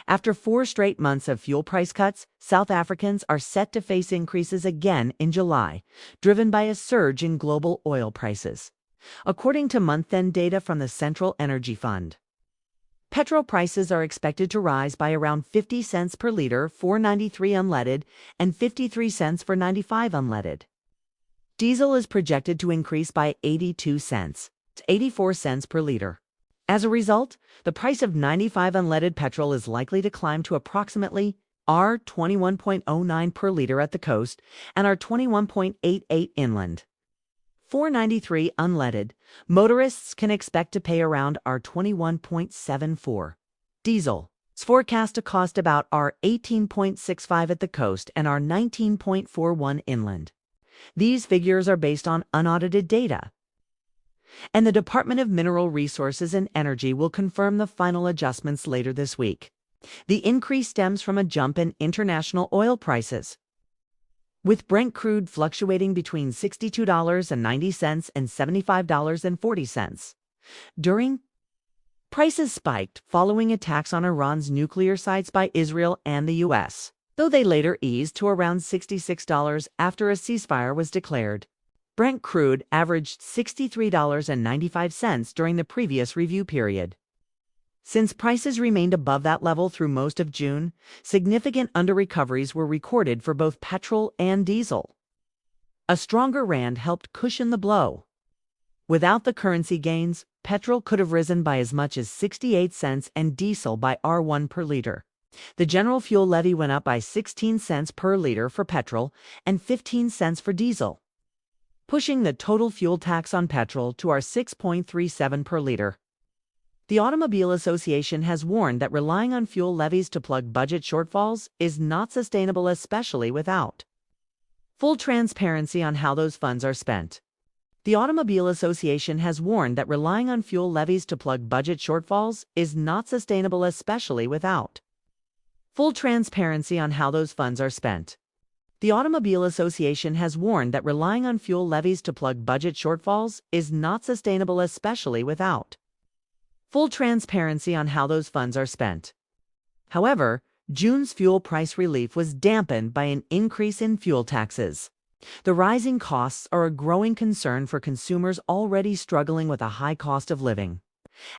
After 4 straight months of fuel price cuts, South Africans are set to face increases again in July, driven by a surge in global oil prices. According to month-end data from the Central Energy Fund, petrol prices are expected to rise by around 50 cents per liter for 93 unleaded and 53 cents for 95 unleaded. Diesel is projected to increase by 82 cents to 84 cents per liter. As a result, the price of 95 unleaded petrol is likely to climb to approximately R21.09 per liter at the coast and R21.88 inland. For 93 unleaded, motorists can expect to pay around R21.74. Diesel is forecast to cost about R18.65 at the coast and R19.41 inland. These figures are based on unaudited data, and the Department of Mineral Resources and Energy will confirm the final adjustments later this week. The increase stems from a jump in international oil prices, with Brent crude fluctuating between $62.90 and $75.40. Prices spiked following attacks on Iran's nuclear sites by Israel and the U.S., though they later eased to around $66 after a ceasefire was declared. Brent crude averaged $63.95 during the previous review period. Since prices remained above that level through most of June, significant underrecoveries were recorded for both petrol and diesel. A stronger rand helped cushion the blow. Without the currency gains, petrol could have risen by as much as 68 cents and diesel by R1 per liter. The general fuel levy went up by 16 cents per liter for petrol and 15 cents for diesel, pushing the total fuel tax on petrol to R6.37 per liter. The Automobile Association has warned that relying on fuel levies to plug budget shortfalls is not sustainable, especially without full transparency on how those funds are spent. The Automobile Association has warned that relying on fuel levies to plug budget shortfalls is not sustainable, especially without full transparency on how those funds are spent. The Automobile Association has warned that relying on fuel levies to plug budget shortfalls is not sustainable, especially without full transparency on how those funds are spent. However, June's fuel price relief was dampened by an increase in fuel taxes. The rising costs are a growing concern for consumers already struggling with a high cost of living.